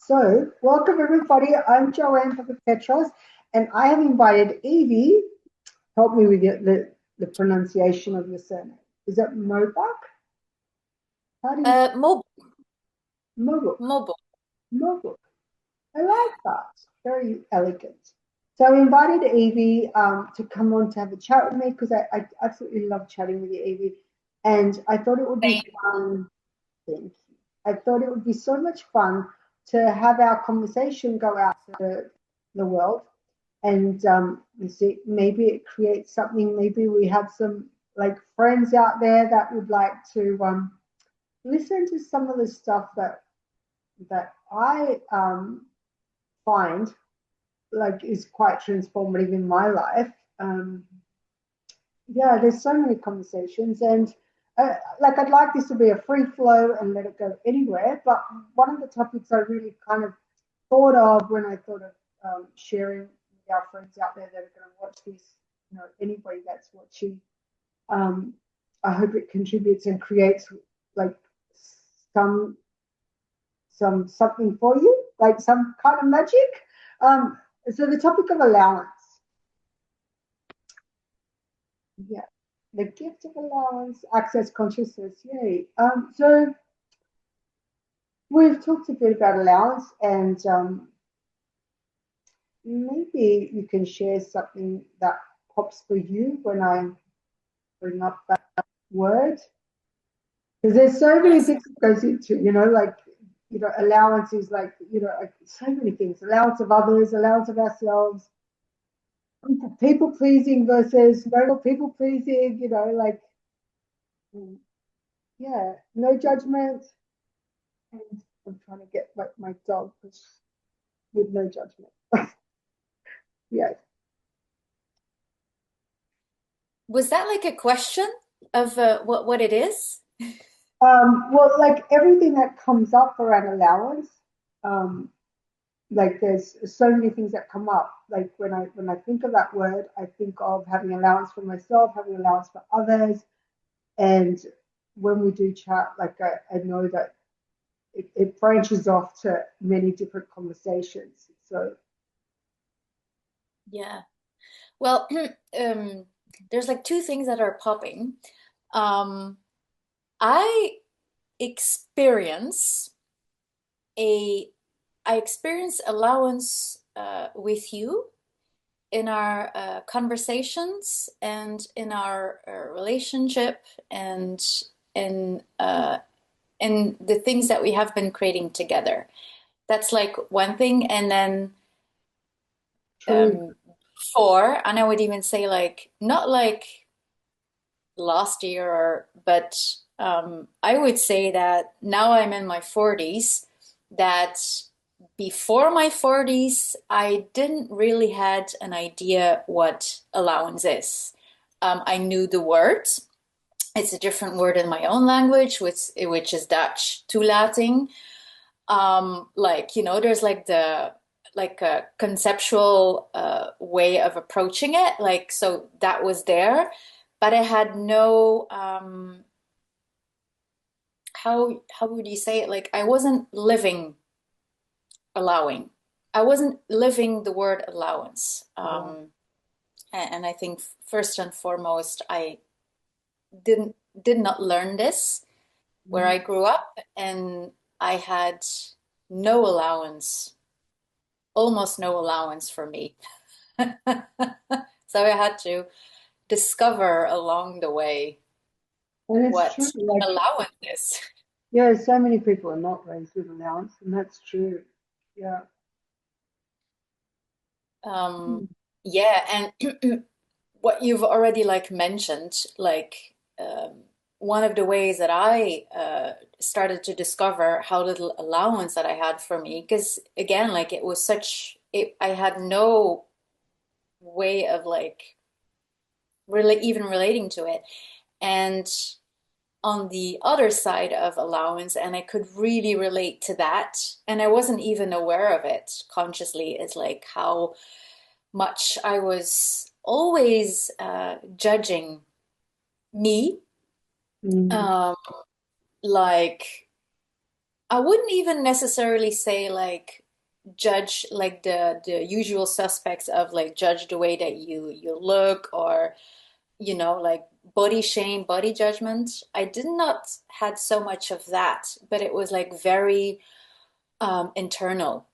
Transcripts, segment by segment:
So, welcome everybody. I'm Joanne Papapetros, and I have invited Evie. Help me with the pronunciation of your surname. Is it Mobuck? How do you say Mob Mobuck? Mobile. Mobuck. I like that. Very elegant. So I invited Evie to come on to have a chat with me because I absolutely love chatting with you, Evie. And I thought it would be Same. fun. Thank you. I thought it would be so much fun to have our conversation go out to the world and you see, maybe it creates something. Maybe we have some like friends out there that would like to listen to some of the stuff that I find like is quite transformative in my life. Um, yeah, there's so many conversations, and like I'd like this to be a free flow and let it go anywhere. But one of the topics I really kind of thought of when I thought of sharing with our friends out there that are going to watch this, anybody that's watching, um, I hope it contributes and creates like some something for you, like some kind of magic. Um, so the topic of allowance. Yeah, the gift of allowance, access consciousness. Yay. So we've talked a bit about allowance, and maybe you can share something that pops for you when I bring up that word, because there's so many Yes. things that goes into, like allowance is like like so many things. Allowance of others, allowance of ourselves, people pleasing versus no people pleasing. Like yeah, no judgment. And I'm trying to get like my dog with no judgment. Yes. Was that like a question of what it is? Well, like everything that comes up around allowance, um, like there's so many things that come up. Like when I think of that word, I think of having allowance for myself, having allowance for others, and when we do chat, like I know that it branches off to many different conversations. So Yeah. Well, there's like two things that are popping. Um, I experience a I experience allowance with you in our conversations and in our relationship and in the things that we have been creating together. That's like one thing. And then true. um, four, and I would even say like not like last year, but I would say that now I'm in my 40s, that before my 40s, I didn't really had an idea what allowance is. I knew the word. It's a different word in my own language, which is Dutch, toelating. Like, there's like like a conceptual way of approaching it. Like, so that was there, but I had no how would you say it? Like I wasn't living allowing. I wasn't living the word allowance. Yeah. And I think first and foremost, I didn't did not learn this where Mm. I grew up, and I had no allowance, almost no allowance for me. So I had to discover along the way And it's true. what Like allowance is. yeah, so many people are not raised with allowance, and that's true. Yeah. Um, Mm. yeah, and what you've already like mentioned, like one of the ways that I started to discover how little allowance that I had for me, because again, like it was I had no way of like really even relating to it. And on the other side of allowance, and I could really relate to that, and I wasn't even aware of it consciously, is like how much I was always judging me, Mm. um, like I wouldn't even necessarily say like judge like the usual suspects of like judge the way that you look, or like body shame, body judgment. I did not had so much of that, but it was like very internal,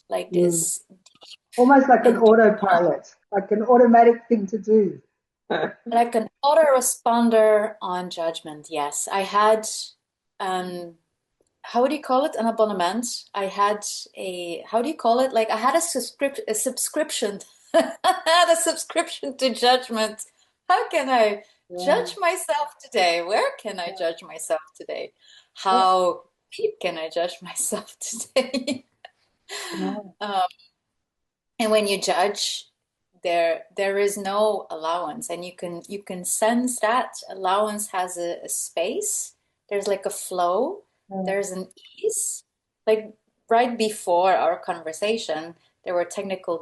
like Mm. this Almost like an internal, autopilot, like an automatic thing to do. like an autoresponder on judgment. Yes, I had um how do you call it? An abonnement. I had a, how do you call it? Like I had a subscription. I had a subscription to judgment. How can I Yeah. judge myself today? Where can I judge myself today? Yeah. How deep can I judge myself today? Yeah. Um, and when you judge, there is no allowance, and you can sense that allowance has a space. There's like a flow. There's an ease. Like right before our conversation, there were technical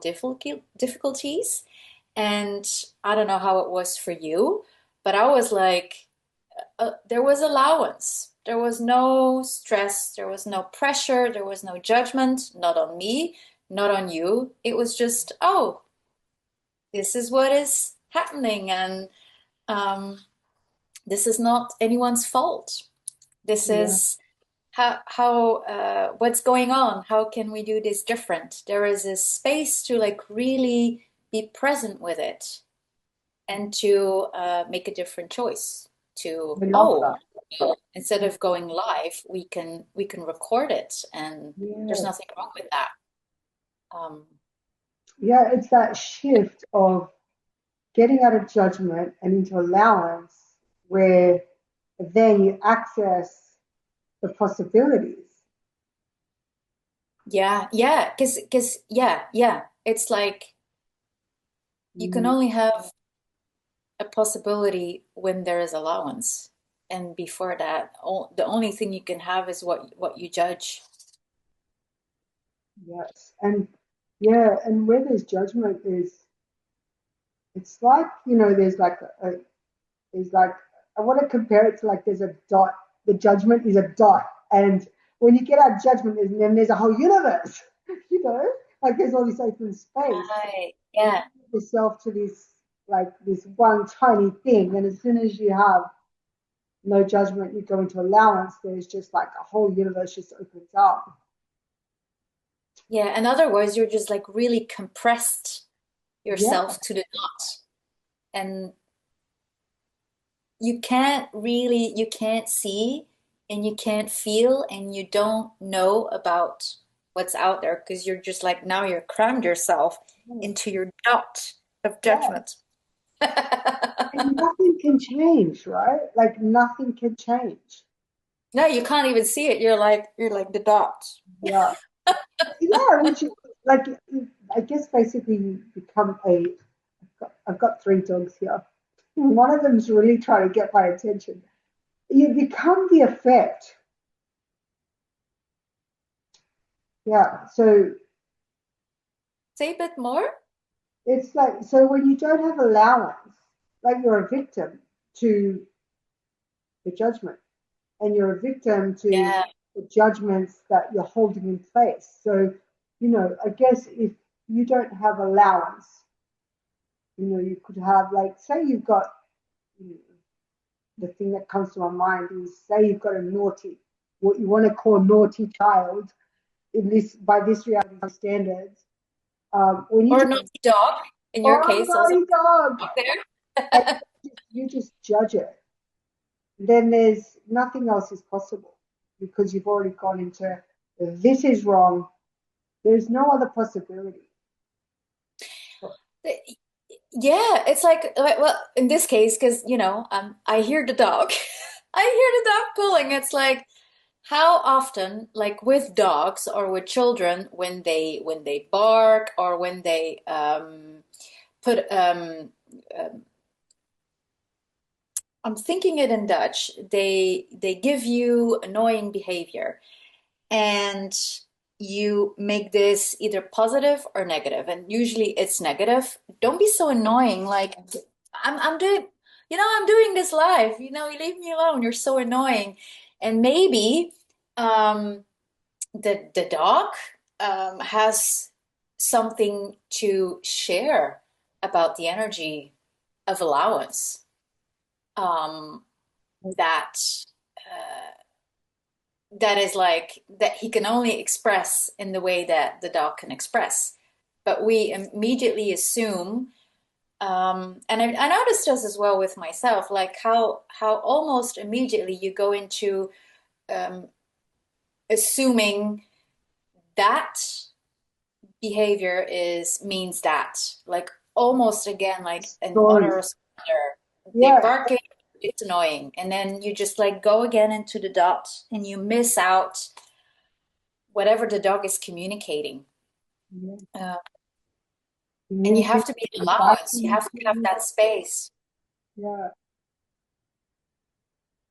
difficulties, and I don't know how it was for you, but I was like, there was allowance. There was no stress. There was no pressure. There was no judgment, not on me, not on you. It was just, oh, this is what is happening, and um, this is not anyone's fault. This Yeah. is how what's going on. How can we do this different? There is a space to like really be present with it, and to make a different choice. To, I love oh, that. instead of going live, we can record it, and there's Yes. nothing wrong with that. Um, Yeah, it's that shift of getting out of judgment and into allowance where then you access the possibilities. yeah, yeah, because yeah, yeah, it's like you can Mm. only have a possibility when there is allowance, and before that, the only thing you can have is what you judge. Yes. And yeah, and where there's judgment is it's like, there's like is like I want to compare it to like there's a dot. The judgment is a dot, and when you get out judgment, then there's a whole universe. Like there's all this open space. Right. Yeah. Yourself to this one tiny thing, and as soon as you have no judgment, you go into allowance. There's just like a whole universe just opens up. Yeah. In other words, you're just like really compressed Yeah, yourself to the dot, and you can't see, and you can't feel, and you don't know about what's out there, because you're just like, now you're crammed yourself into your dot of yeah. judgment. And nothing can change, right? Like nothing can change. No, you can't even see it. You're like the dot. Yeah. Yeah, which is like I guess basically you become a. I've got three dogs here. One of them's really trying to get my attention. You become the effect. Yeah. So Say a bit more. it's like so when you don't have allowance, like you're a victim to the judgment, and you're a victim to Yeah. the judgments that you're holding in place. So, I guess if you don't have allowance, you could have like say you've got you know, the thing that comes to my mind is say you've got a naughty, what you want to call naughty child in this by this reality standards. When you Or just naughty dog, in your oh case, also naughty dog, up and there. you just judge it, then there's nothing else is possible because you've already gone into this is wrong. There's no other possibility. Yeah, it's like, well, in this case, because I hear the dog. I hear the dog pulling. It's like, how often, like with dogs or with children, when they bark, or when they put I'm thinking it in Dutch. They give you annoying behavior, and you make this either positive or negative, and usually it's negative. Don't be so annoying. Like I'm doing, I'm doing this live. You leave me alone. You're so annoying. And maybe, um, the dog has something to share about the energy of allowance, um, that uh, that is like that he can only express in the way that the dog can express. But we immediately assume, and I noticed this as well with myself, like how almost immediately you go into um, assuming that behavior is means that, like almost again like an Story. autoresponder. They Yeah, bark at you, it's annoying, and then you just like go again into the dot, and you miss out whatever the dog is communicating. yeah. Uh, and you have Communicating, to be an allowance. You inviting, have to have that space. yeah,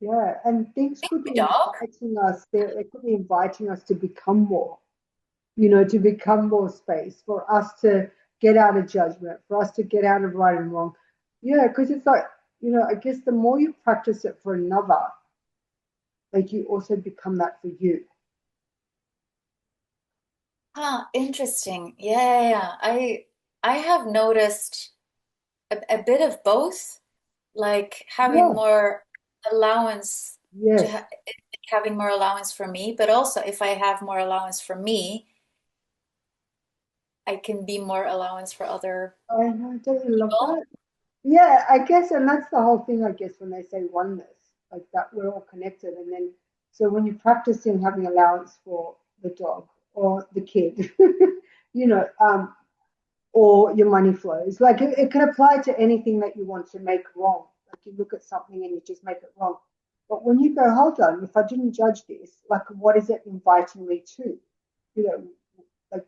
yeah. And things could Thank be you, dog. inviting us, they could be inviting us to become more, to become more space, for us to get out of judgment, for us to get out of right and wrong. Yeah, because it's like, I guess the more you practice it for another, like you also become that for you. Huh, interesting. Yeah, yeah, yeah. I have noticed a bit of both, like having Yeah, more allowance to yes. ha having more allowance for me, but also if I have more allowance for me, I can be more allowance for other I know, don't you love people. that? Yeah, I guess, and that's the whole thing, I guess, when they say oneness, like that we're all connected. And then, so when you're practicing having allowance for the dog or the kid, you know, um, or your money flows, like it can apply to anything that you want to make wrong. Like you look at something and you just make it wrong. But when you go, hold on, if I didn't judge this, like what is it inviting me to? You know, like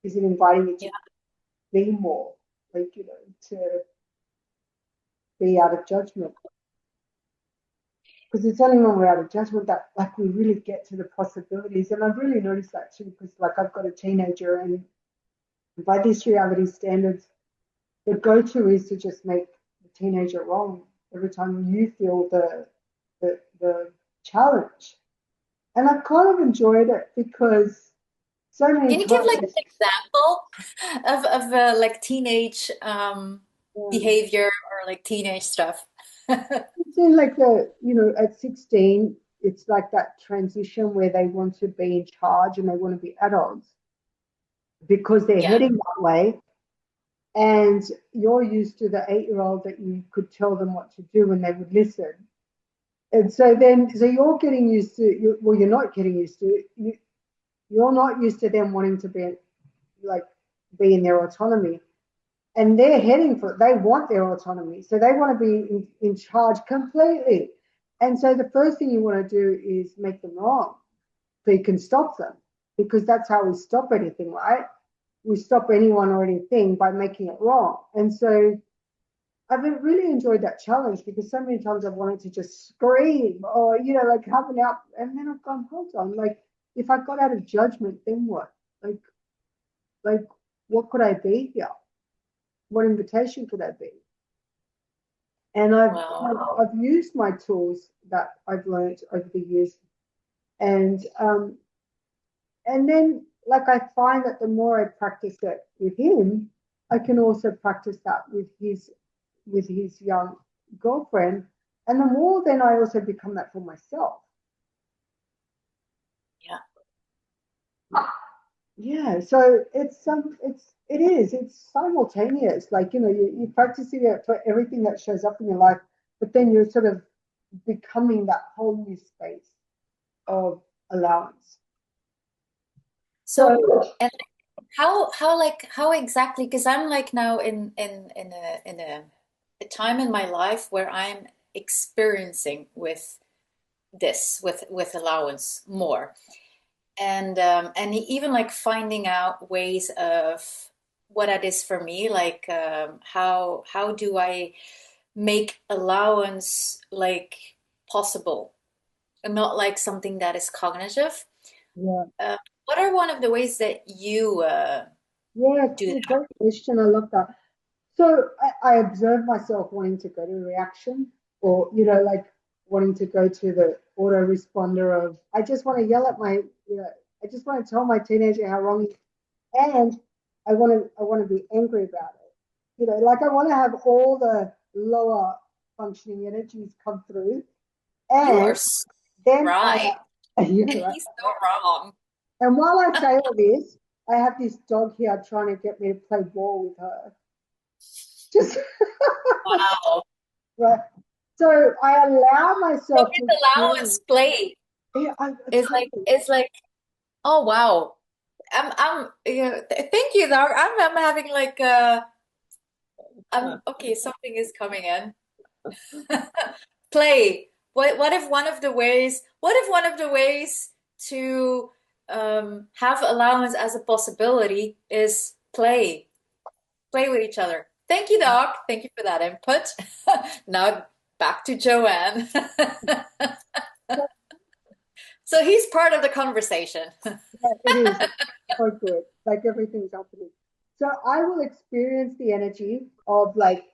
is it inviting me Yeah. to be more? Like, to be out of judgment. Because it's only when we're out of judgment that like we really get to the possibilities. And I've really noticed that too, because like I've got a teenager, and by these reality standards, the go-to is to just make the teenager wrong every time you feel the challenge. And I've kind of enjoyed it because so many Can you give like times, an example of like teenage um, behavior or like teenage stuff? it's in like at 16, it's like that transition where they want to be in charge and they want to be adults because they're Yeah. heading that way. And you're used to the 8-year-old that you could tell them what to do and they would listen. And so you're getting used to, well, you're not getting used to it. You're not used to them wanting to like, be in their autonomy. And they're heading for it. They want their autonomy. So they want to be in charge completely. And so the first thing you want to do is make them wrong so you can stop them, because that's how we stop anything, right? We stop anyone or anything by making it wrong. And so I've really enjoyed that challenge, because so many times I've wanted to just scream or, like have an out. And then I've gone, hold on, like if I got out of judgment, then what? Like, like what could I be here? What invitation could I be? And Wow. I've used my tools that I've learned over the years, and then like I find that the more I practice it with him, I can also practice that with his young girlfriend, and the more then I also become that for myself. Yeah. Yeah, so it's simultaneous. Like, you're practicing it for everything that shows up in your life, but then you're sort of becoming that whole new space of allowance. So, So and how exactly? Because I'm like now in a time in my life where I'm experiencing with this with allowance more, and even like finding out ways of what that is for me, like how do I make allowance like possible and not like something that is cognitive. yeah, uh, what are one of the ways that you yeah, do cool, that? great question. I love that. So I observe myself wanting to go to reaction, or like. wanting to go to the autoresponder of I just want to yell at my I just want to tell my teenager how wrong he is, and I want to be angry about it. Like I want to have all the lower functioning energies come through, You are and so then right. And right. he's so wrong. And while I say all this, I have this dog here trying to get me to play ball with her. Just Wow. right. So I allow So myself his to allowance experience. play Yeah, is totally. like, oh wow. Thank you, Doc. I'm having like I'm okay, something is coming in. Play. What if one of the ways to have allowance as a possibility is play? Play with each other. Thank you, Doc. Thank you for that input. Now back to Joanne. So he's part of the conversation. Yeah, it is so good. Like everything's happening. So I will experience the energy of like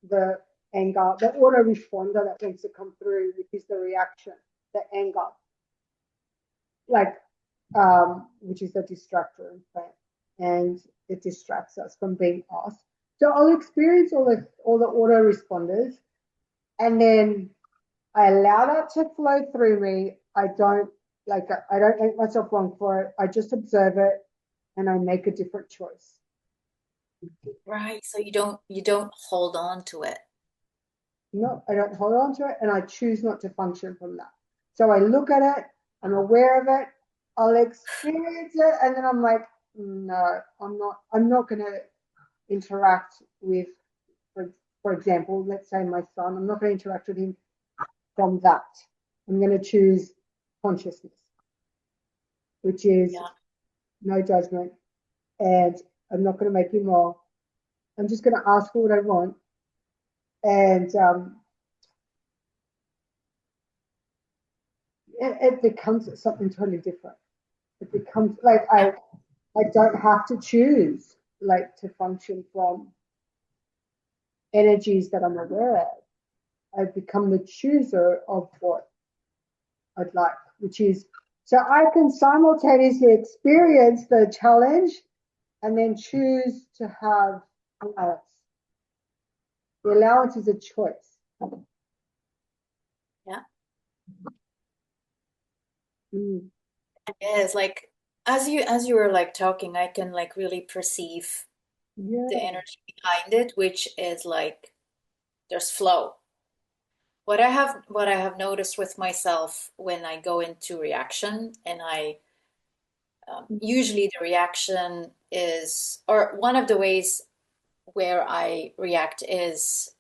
the anger, the auto responder that wants to come through, which is the reaction, the anger, like which is the distractor in fact, and it distracts us from being us. So I'll experience all the auto responders, and then I allow that to flow through me. I don't make myself wrong for it. I just observe it and I make a different choice. Right. So you don't hold on to it. No, I don't hold on to it and I choose not to function from that. So I look at it, I'm aware of it, I'll experience it, and then I'm like, no, I'm not gonna interact with for example, let's say my son, I'm not gonna interact with him from that. I'm gonna choose consciousness, which is Yeah. no judgment, and I'm not going to make him wrong. I'm just going to ask for what I want, and it becomes something totally different. It becomes like I don't have to choose like to function from energies that I'm aware of. I become the chooser of what I'd like, which is so I can simultaneously experience the challenge and then choose to have allowance. The allowance is a choice. Yeah. Mm. It is like as you were like talking, I can like really perceive the Yeah. energy behind it, which is like there's flow. What I have noticed with myself when I go into reaction, and I usually the reaction is, or one of the ways where I react is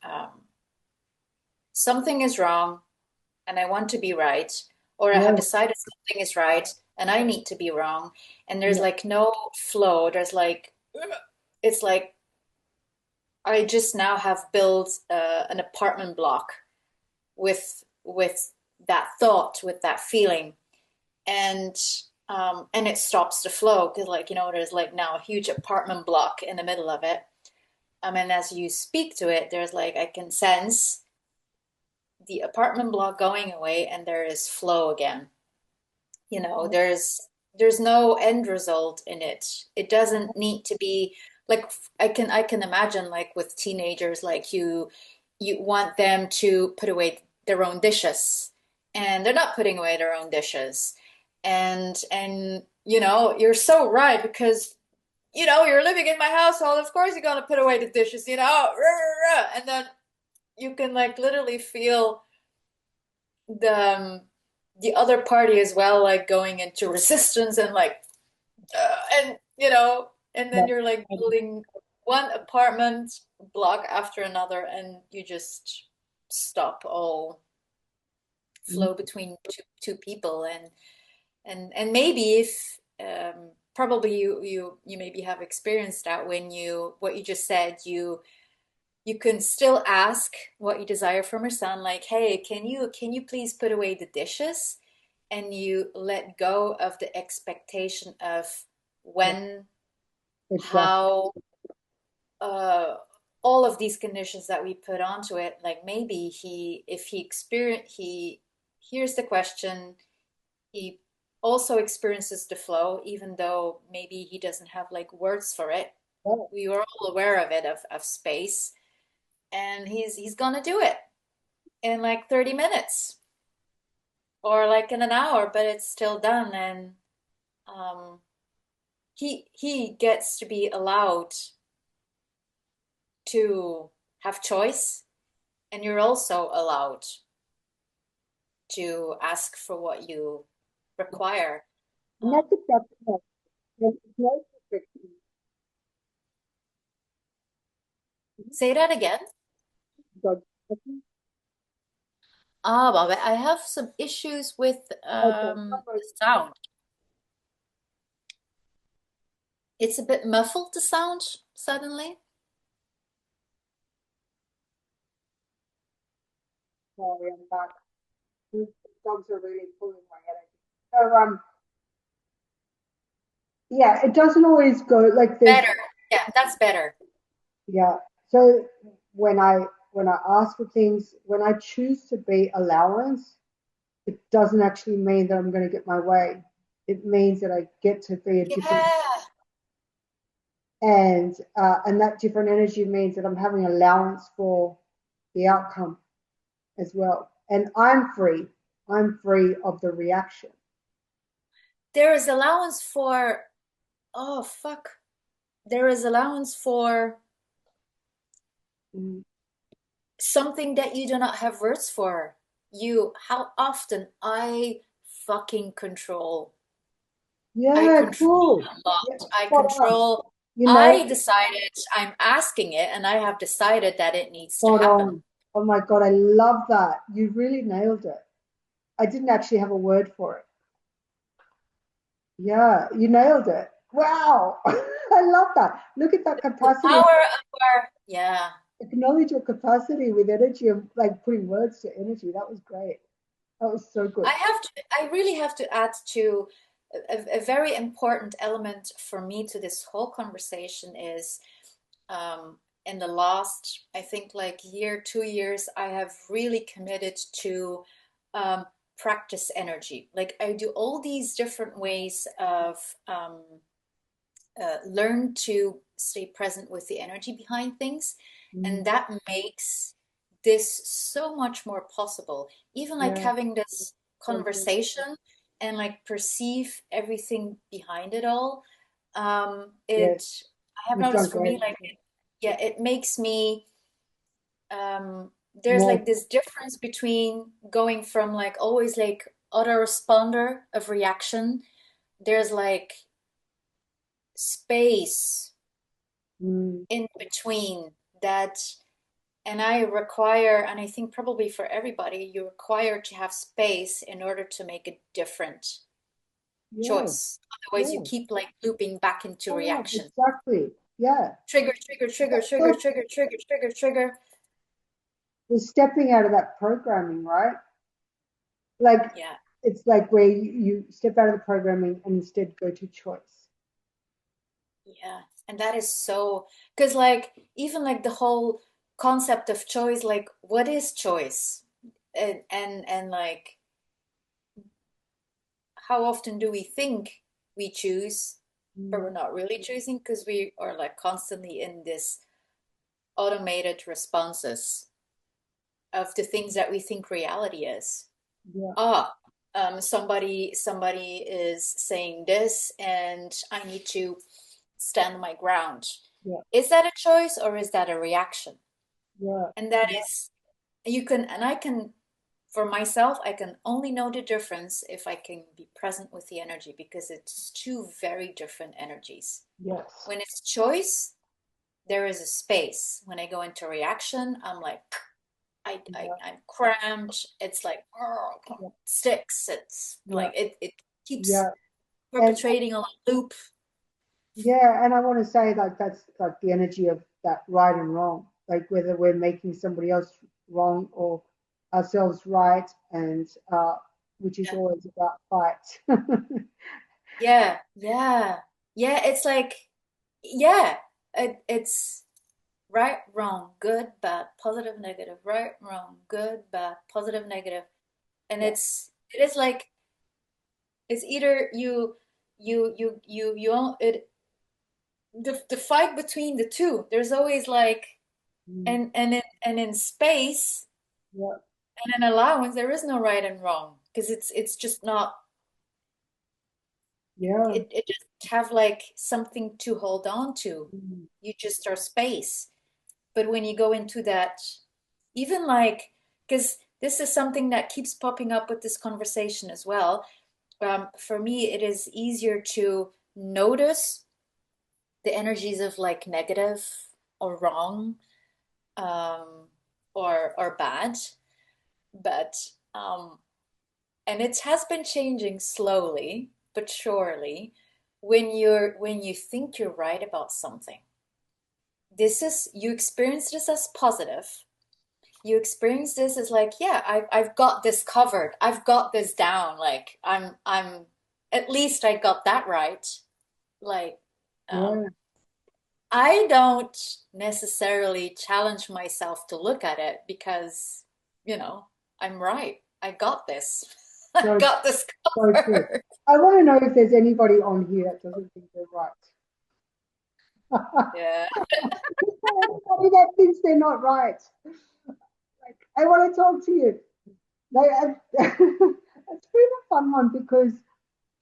something is wrong and I want to be right, or I have Yeah. decided something is right and I need to be wrong, and there's Yeah. like no flow. There's like it's like I just now have built an apartment block with that thought, with that feeling, and and it stops the flow because there's like now a huge apartment block in the middle of it. And as you speak to it, there's like I can sense the apartment block going away, and there is flow again. There's no end result in it. It doesn't need to be like I can imagine like with teenagers, like you want them to put away their own dishes, and they're not putting away their own dishes. And you're so right, because you're living in my household, of course you're gonna put away the dishes, and then you can like literally feel the the other party as well, like going into resistance, and like and then Yeah. you're like building one apartment block after another, and you just stop all flow between two people. And maybe if probably you maybe have experienced that when you what you just said, you can still ask what you desire from your son, like, hey, can you please put away the dishes, and you let go of the expectation of Yeah. when, Exactly. how, uh, all of these conditions that we put onto it. Like maybe if he here's the question. He also experiences the flow, even though maybe he doesn't have like words for it. Oh, We are all aware of it, of space, and he's gonna do it in like 30 minutes or like in an hour, but it's still done. And um, he gets to be allowed to have choice, and you're also allowed to ask for what you require. and Um, that's exactly it. There's no restriction. say that again. God, Ah, Bobby, I have some issues with okay, the sound. It's a bit muffled, the sound, suddenly. sorry, I'm back. These dogs are really pulling my energy. So yeah, it doesn't always go like this. Better. Yeah, that's better. Yeah. So when I ask for things, when I choose to be allowance, it doesn't actually mean that I'm going to get my way. It means that I get to be a different, Yeah. and that different energy means that I'm having allowance for the outcome as well. And I'm free. I'm free of the reaction. There is allowance for, oh, fuck. There is allowance for Mm. something that you do not have words for. How often I Yeah, control cool. a lot. Yeah, I spot on. control, You know, I decided, I'm asking it, and I have decided that it needs to spot happen. on. Oh my God, I love that. You really nailed it. I didn't actually have a word for it. Yeah, you nailed it. Wow. I love that. Look at that The capacity. power of our, yeah. Acknowledge your capacity with energy and like putting words to energy. That was great. That was so good. I really have to add to a very important element for me to this whole conversation is in the last, I think like year, 2 years, I have really committed to um, practice energy. Like I do all these different ways of learn to stay present with the energy behind things. And Mm, that makes this so much more possible. Even like yeah, having this so good. conversation and like perceive everything behind it all. Yes, I have you've done noticed for me, great. like, yeah, it makes me, there's More, like this difference between going from like always like autoresponder of reaction. There's like space mm, in between that, and I require, and I think probably for everybody, you require to have space in order to make a different yeah, choice. Otherwise you yeah. keep like looping back into Oh, reaction. exactly. Yeah. Trigger, trigger, trigger, trigger, So trigger, trigger, trigger, trigger. we're stepping out of that programming, right? Like Yeah, it's like where you step out of the programming and instead go to choice. yeah. And that is so, because like even like the whole concept of choice, like what is choice? And like how often do we think we choose, but we're Mm, not really choosing because we are like constantly in this automated responses of the things that we think reality is. yeah, Ah, somebody is saying this, and I need to stand my ground. yeah, Is that a choice or is that a reaction? yeah, And that is, you can, and I can, for myself, I can only know the difference if I can be present with the energy because it's two very different energies. yes, When it's choice, there is a space. When I go into reaction, I'm like, yeah, I'm cramped. It's like, oh, yeah, sticks. It's yeah, like, it keeps yeah. And perpetrating a loop. yeah, and I want to say like that's like the energy of that right and wrong, like whether we're making somebody else wrong or ourselves right, and which is Yeah. always about fight. Yeah. Yeah. Yeah. It's like, yeah, it's right, wrong, good, bad, positive, negative, right, wrong, good, bad, positive, negative. And Yeah. it is like it's either it the fight between the two. There's always like Mm. and in space Yeah. and in allowance there is no right and wrong because it's just not Yeah. it just have like something to hold on to. Mm. You just are space. But when you go into that, even like, because this is something that keeps popping up with this conversation as well. For me, it is easier to notice the energies of like negative or wrong, um, or bad. But and it has been changing slowly but surely. When you think you're right about something, this is you experience this as positive. You experience this as like, yeah, I've got this covered. I've got this down. Like I'm at least I got that right. Like Yeah. I don't necessarily challenge myself to look at it because, you know, I'm right. I got this. I So, got this so true. covered. I want to know if there's anybody on here that doesn't think they're right. Yeah. Anybody that thinks they're not right. Like, I want to talk to you. Like, it's been a fun one because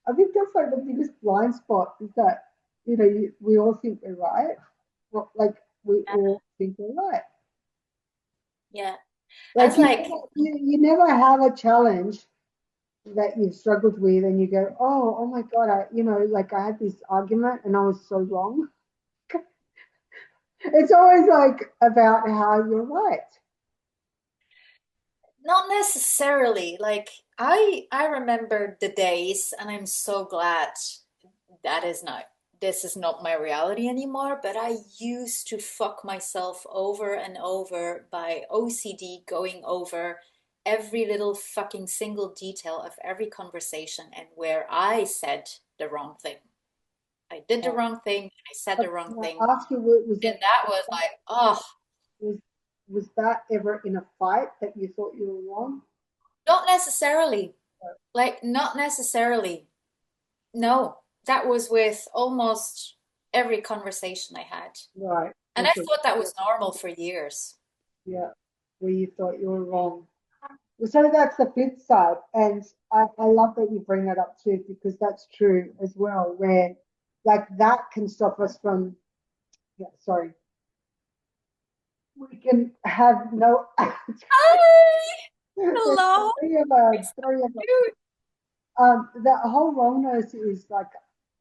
I think that's like the biggest blind spot is that, we all think we're right. Well, like, we all think we're right. Yeah. Like, As you, like, never- you never have a challenge that you've struggled with and you go, oh my God, like I had this argument and I was so wrong. It's always like about how you're right. not necessarily. Like I remember the days and I'm so glad that is not this is not my reality anymore, but I used to fuck myself over and over by OCD going over every little fucking single detail of every conversation and where I said the wrong thing. I did the Yeah. wrong thing, I said But the wrong can thing, I ask you, and that was like, oh, was, was that ever in a fight that you thought you were wrong? not necessarily. Like, not necessarily. No, that was with almost every conversation I had. Right. And I Okay. thought that was normal for years. Yeah. Where you thought you were wrong. So that's the flip side. And I love that you bring that up too, because that's true as well, where like that can stop us from, yeah, sorry, we can have no, Hi, there's hello. three of us. Dude. The whole wrongness is like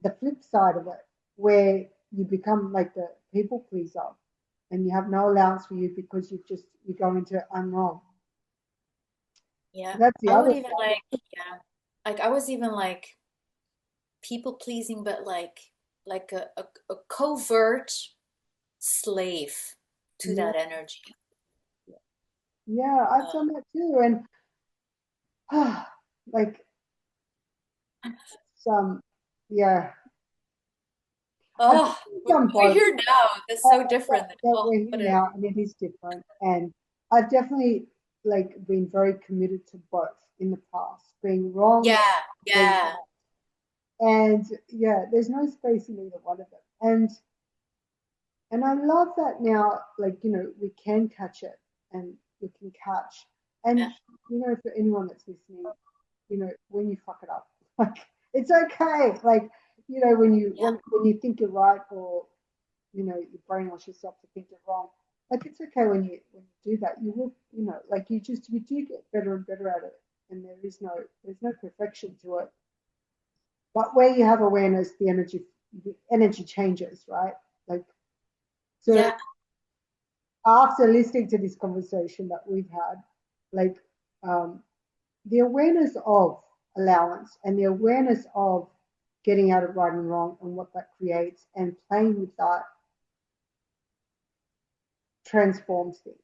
the flip side of it, where you become like the people pleaser and you have no allowance for you because you go into I'm wrong. Yeah, That's the I would other even side. like, yeah, like I was even like people pleasing, but like a covert slave to Yeah, that energy. yeah, I've Uh, done that too, and like some, yeah, I've oh, definitely done we're both. here now. That's so different than That oh, we're here but now, and it is different, and I've definitely like been very committed to both in the past, being wrong, yeah, being yeah, and yeah, there's no space in either one of them. And I love that now, like, we can catch it and we can catch. yeah, And, for anyone that's listening, when you fuck it up, like, it's okay. Like, yeah, when you think you're right or, you brainwash yourself to think you're wrong. Like, it's okay when you do that. You will, like, you do get better and better at it. And there's no perfection to it. But where you have awareness, the energy changes, right? Like, so yeah. after listening to this conversation that we've had, like, um, the awareness of allowance and the awareness of getting out of right and wrong and what that creates and playing with that transforms things.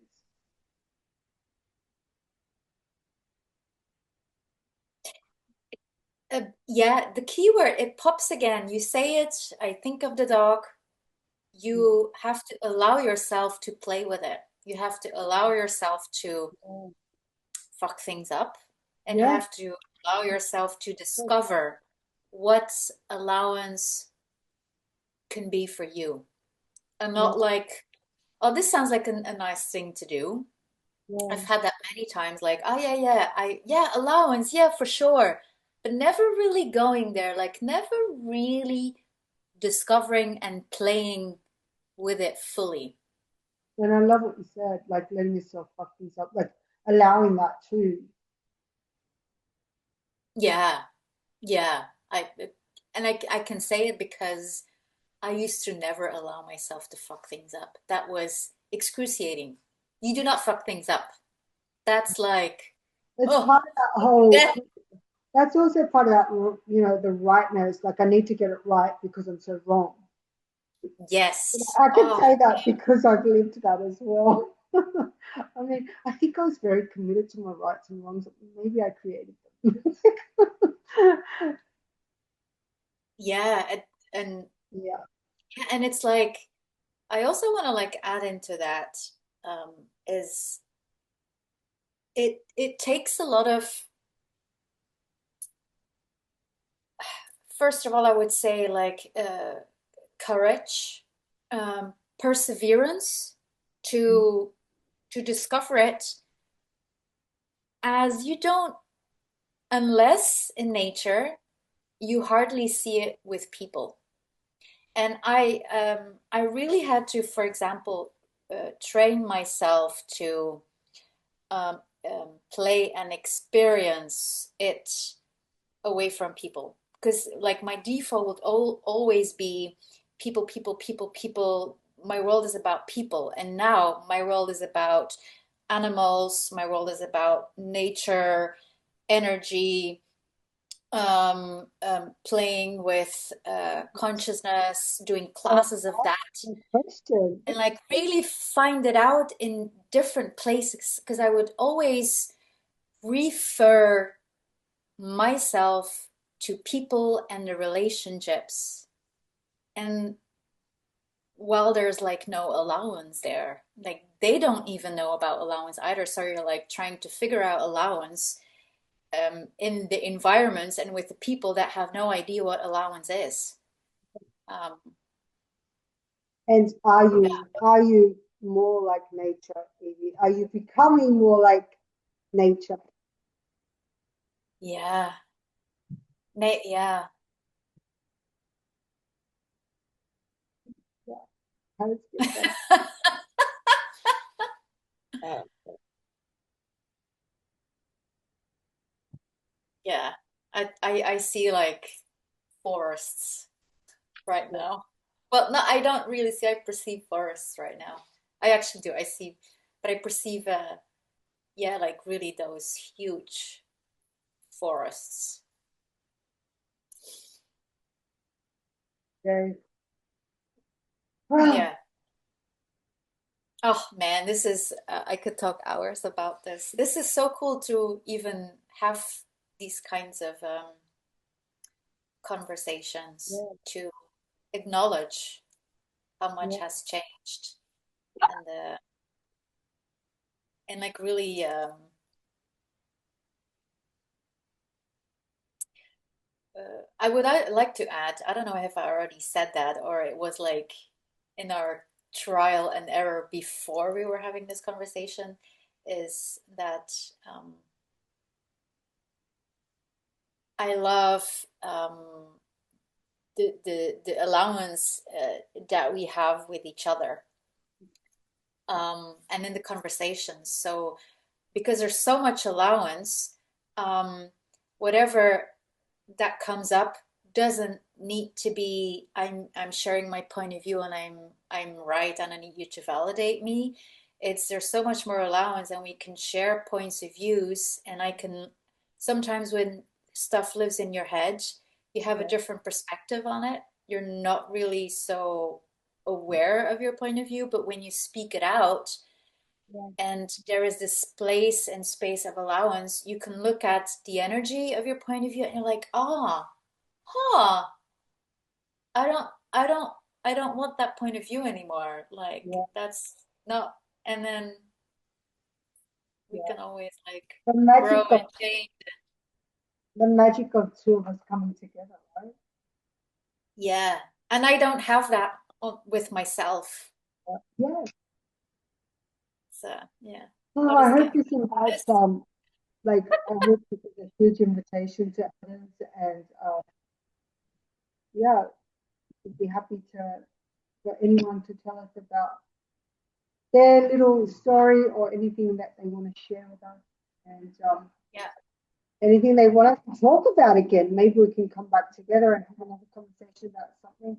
Yeah, the keyword, it pops again. You say it, I think of the dog. You have to allow yourself to play with it. You have to allow yourself to fuck things up. and you Yeah. have to allow yourself to discover what allowance can be for you. And Yeah. not like, oh, this sounds like a nice thing to do. Yeah. I've had that many times, like, oh yeah, yeah, allowance, yeah, for sure. But never really going there, like never really discovering and playing with it fully. And I love what you said, like letting yourself fuck things up, like allowing that too. Yeah, yeah. I can say it because I used to never allow myself to fuck things up. That was excruciating. You do not fuck things up. That's like, It's oh, part of that whole, death. that's also part of that, the rightness. Like I need to get it right because I'm so wrong. Yes. I can Oh, say that because I've lived that as well. I mean, I think I was very committed to my rights and wrongs. Maybe I created them. yeah. And Yeah. and it's like I also want to like add into that um, is it takes a lot of first of all I would say like courage, perseverance to discover it as you don't unless in nature you hardly see it with people. And I really had to, for example, train myself to um, play and experience it away from people. Because like my default would always be people, people, people, people. My world is about people. And now my world is about animals. My world is about nature, energy, playing with consciousness, doing Oh, classes of that, good question. and like really find it out in different places because I would always refer myself to people and the relationships. And while there's like no allowance there, like they don't even know about allowance either. So you're like trying to figure out allowance in the environments and with the people that have no idea what allowance is. Um, And are you more like nature, Evie? Are you becoming more like nature? yeah, yeah, Yeah, how it's good then. Uh, yeah. I see like forests right yeah. now. Well, no, I don't really see. I perceive forests right now. I actually do. I see, but I perceive, yeah, like really those huge forests. Okay. Yeah. Oh man, this is, I could talk hours about this. This is so cool to even have these kinds of conversations Yeah, to acknowledge how much yeah. has changed and like really I would like to add, I don't know if I already said that or it was like in our trial and error before we were having this conversation, is that I love the allowance that we have with each other and in the conversations. So because there's so much allowance, um, whatever that comes up doesn't need to be I'm sharing my point of view and I'm right and I need you to validate me. It's there's so much more allowance and we can share points of views and I can sometimes when stuff lives in your head, you have a Yeah, different perspective on it. You're not really so aware of your point of view, but when you speak it out, yeah, and there is this place and space of allowance, you can look at the energy of your point of view and you're like, ah, huh, I don't, I don't, I don't want that point of view anymore. Like yeah, that's not, and then we yeah. can always like The grow magic of and change. the magic of two of us coming together, right? Yeah. And I don't have that with myself. Yeah. So, yeah. Oh, God I is hope again. this invites like I hope this is a huge invitation to others, and yeah, we'd be happy to for anyone to tell us about their little story or anything that they want to share with us, and Yeah. anything they want us to talk about again. Maybe we can come back together and have another conversation about something.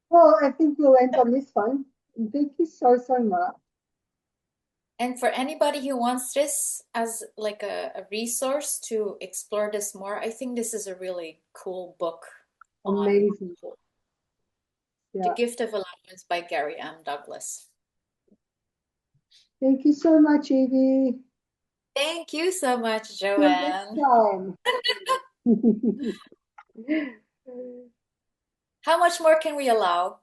Well, I think we'll end on this one. And thank you so, so much. And for anybody who wants this as like a resource to explore this more, I think this is a really cool book on Amazing. The Yeah. Gift of Allowance by Gary M. Douglas. Thank you so much, Evie. Thank you so much, Till next Joanne. time. How much more can we allow?